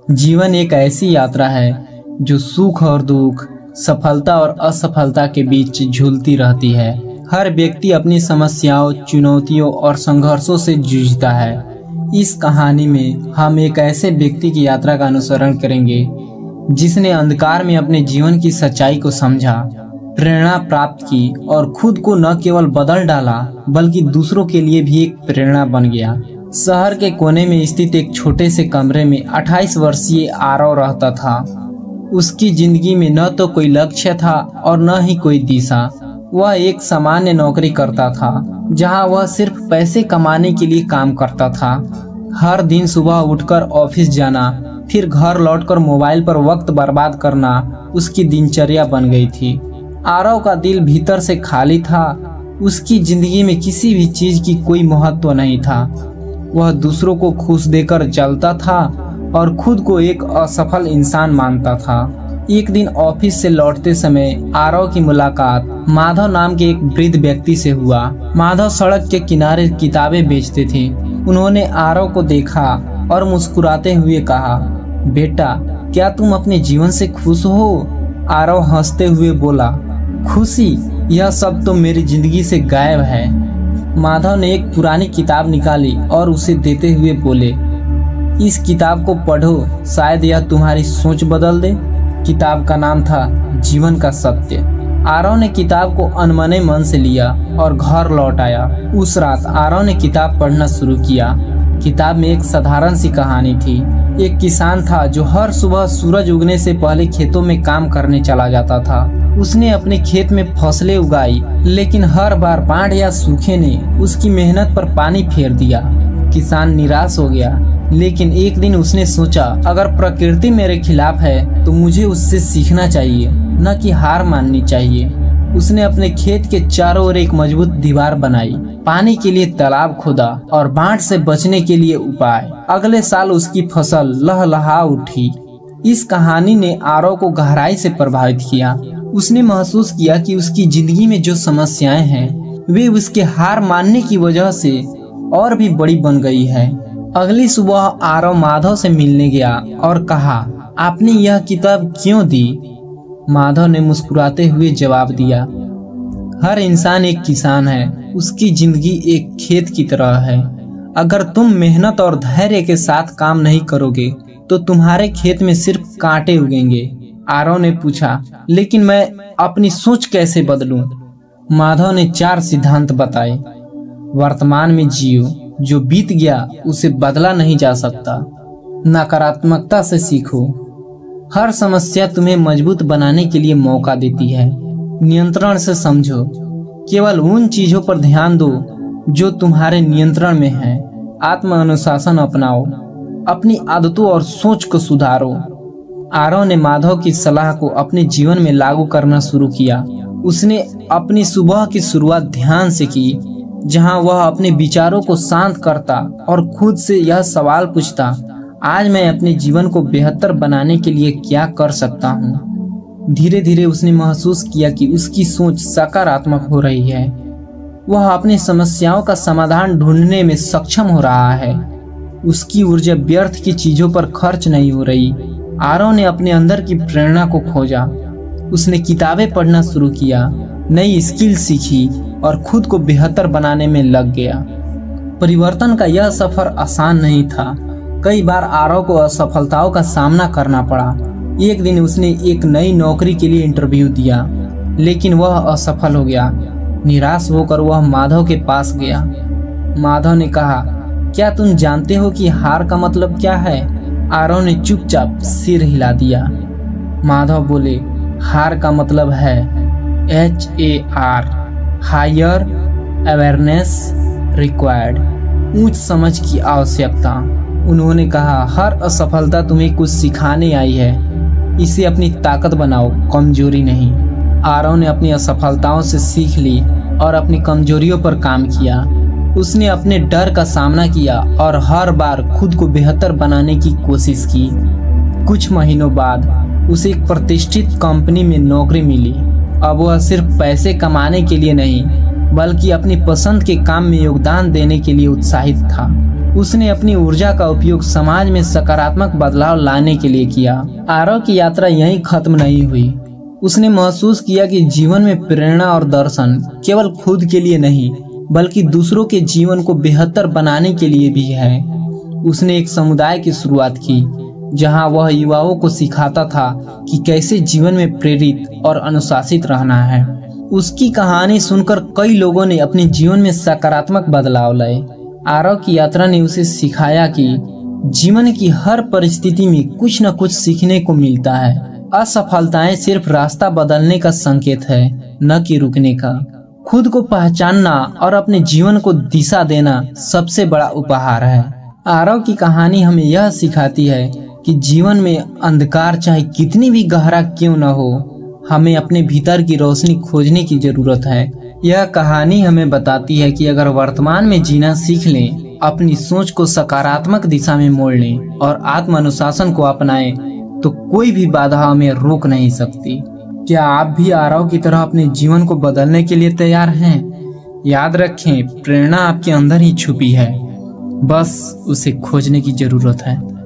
जीवन एक ऐसी यात्रा है जो सुख और दुख, सफलता और असफलता के बीच झूलती रहती है। हर व्यक्ति अपनी समस्याओं, चुनौतियों और संघर्षों से जूझता है। इस कहानी में हम एक ऐसे व्यक्ति की यात्रा का अनुसरण करेंगे जिसने अंधकार में अपने जीवन की सच्चाई को समझा, प्रेरणा प्राप्त की और खुद को न केवल बदल डाला बल्कि दूसरों के लिए भी एक प्रेरणा बन गया। शहर के कोने में स्थित एक छोटे से कमरे में 28 वर्षीय आरव रहता था। उसकी जिंदगी में न तो कोई लक्ष्य था और न ही कोई दिशा। वह एक सामान्य नौकरी करता था जहां वह सिर्फ पैसे कमाने के लिए काम करता था। हर दिन सुबह उठकर ऑफिस जाना, फिर घर लौटकर मोबाइल पर वक्त बर्बाद करना उसकी दिनचर्या बन गई थी। आरव का दिल भीतर से खाली था। उसकी जिंदगी में किसी भी चीज की कोई महत्व नहीं था। वह दूसरों को खुश देकर जलता था और खुद को एक असफल इंसान मानता था। एक दिन ऑफिस से लौटते समय आरव की मुलाकात माधव नाम के एक वृद्ध व्यक्ति से हुआ। माधव सड़क के किनारे किताबें बेचते थे। उन्होंने आरव को देखा और मुस्कुराते हुए कहा, बेटा, क्या तुम अपने जीवन से खुश हो? आरव हंसते हुए बोला, खुशी? यह सब तो मेरी जिंदगी से गायब है। माधव ने एक पुरानी किताब निकाली और उसे देते हुए बोले, इस किताब को पढ़ो, शायद यह तुम्हारी सोच बदल दे। किताब का नाम था जीवन का सत्य। आरव ने किताब को अनमने मन से लिया और घर लौट आया। उस रात आरव ने किताब पढ़ना शुरू किया। किताब में एक साधारण सी कहानी थी। एक किसान था जो हर सुबह सूरज उगने से पहले खेतों में काम करने चला जाता था। उसने अपने खेत में फसलें उगाई, लेकिन हर बार बाढ़ या सूखे ने उसकी मेहनत पर पानी फेर दिया। किसान निराश हो गया, लेकिन एक दिन उसने सोचा, अगर प्रकृति मेरे खिलाफ है तो मुझे उससे सीखना चाहिए, न कि हार माननी चाहिए। उसने अपने खेत के चारों ओर एक मजबूत दीवार बनाई, पानी के लिए तालाब खोदा और बाढ़ से बचने के लिए उपाय। अगले साल उसकी फसल लहलहा उठी। इस कहानी ने आरव को गहराई से प्रभावित किया। उसने महसूस किया कि उसकी जिंदगी में जो समस्याएं हैं वे उसके हार मानने की वजह से और भी बड़ी बन गई है। अगली सुबह आरव माधव से मिलने गया और कहा, आपने यह किताब क्यों दी? माधव ने मुस्कुराते हुए जवाब दिया, हर इंसान एक किसान है। उसकी जिंदगी एक खेत की तरह है। अगर तुम मेहनत और धैर्य के साथ काम नहीं करोगे तो तुम्हारे खेत में सिर्फ कांटे उगेंगे। आरव ने पूछा, लेकिन मैं अपनी सोच कैसे बदलूं? माधव ने 4 सिद्धांत बताए। वर्तमान में जियो, जो बीत गया उसे बदला नहीं जा सकता। नकारात्मकता से सीखो, हर समस्या तुम्हें मजबूत बनाने के लिए मौका देती है। नियंत्रण से समझो, केवल उन चीजों पर ध्यान दो जो तुम्हारे नियंत्रण में है। आत्म अनुशासन अपनाओ, अपनी आदतों और सोच को सुधारो। आरव ने माधव की सलाह को अपने जीवन में लागू करना शुरू किया। उसने अपनी सुबह की शुरुआत ध्यान से की, जहां वह अपने विचारों को शांत करता और खुद से यह सवाल पूछता, आज मैं अपने जीवन को बेहतर बनाने के लिए क्या कर सकता हूँ? धीरे धीरे उसने महसूस किया कि उसकी सोच सकारात्मक हो रही है। वह अपनी समस्याओं का समाधान ढूंढने में सक्षम हो रहा है। उसकी ऊर्जा व्यर्थ की चीजों पर खर्च नहीं हो रही। आरव ने अपने अंदर की प्रेरणा को खोजा। उसने किताबें पढ़ना शुरू किया, नई स्किल सीखी और खुद को बेहतर बनाने में लग गया। परिवर्तन का यह सफर आसान नहीं था। कई बार आरव को असफलताओं का सामना करना पड़ा। एक दिन उसने एक नई नौकरी के लिए इंटरव्यू दिया, लेकिन वह असफल हो गया। निराश होकर वह माधव के पास गया। माधव ने कहा, क्या तुम जानते हो कि हार का मतलब क्या है? आरव ने चुपचाप सिर हिला दिया। माधव बोले, हार का मतलब है HAR, हायर अवेयरनेस रिक्वायर्ड, उच्च समझ की आवश्यकता। उन्होंने कहा, हर असफलता तुम्हें कुछ सिखाने आई है। इसे अपनी ताकत बनाओ, कमजोरी नहीं। आरव ने अपनी असफलताओं से सीख ली और अपनी कमजोरियों पर काम किया। उसने अपने डर का सामना किया और हर बार खुद को बेहतर बनाने की कोशिश की। कुछ महीनों बाद उसे एक प्रतिष्ठित कंपनी में नौकरी मिली। अब वह सिर्फ पैसे कमाने के लिए नहीं बल्कि अपनी पसंद के काम में योगदान देने के लिए उत्साहित था। उसने अपनी ऊर्जा का उपयोग समाज में सकारात्मक बदलाव लाने के लिए किया। आरव की यात्रा यहीं खत्म नहीं हुई। उसने महसूस किया कि जीवन में प्रेरणा और दर्शन केवल खुद के लिए नहीं बल्कि दूसरों के जीवन को बेहतर बनाने के लिए भी है। उसने एक समुदाय की शुरुआत की जहां वह युवाओं को सिखाता था कि कैसे जीवन में प्रेरित और अनुशासित रहना है। उसकी कहानी सुनकर कई लोगों ने अपने जीवन में सकारात्मक बदलाव लाए। आरव की यात्रा ने उसे सिखाया कि जीवन की हर परिस्थिति में कुछ न कुछ सीखने को मिलता है। असफलताएं सिर्फ रास्ता बदलने का संकेत है, न कि रुकने का। खुद को पहचानना और अपने जीवन को दिशा देना सबसे बड़ा उपहार है। आरव की कहानी हमें यह सिखाती है कि जीवन में अंधकार चाहे कितनी भी गहरा क्यों न हो, हमें अपने भीतर की रोशनी खोजने की जरूरत है। यह कहानी हमें बताती है कि अगर वर्तमान में जीना सीख लें, अपनी सोच को सकारात्मक दिशा में मोड़ लें और आत्म अनुशासन को अपनाएं, तो कोई भी बाधा हमें रोक नहीं सकती। क्या आप भी आरव की तरह अपने जीवन को बदलने के लिए तैयार हैं? याद रखें, प्रेरणा आपके अंदर ही छुपी है, बस उसे खोजने की जरूरत है।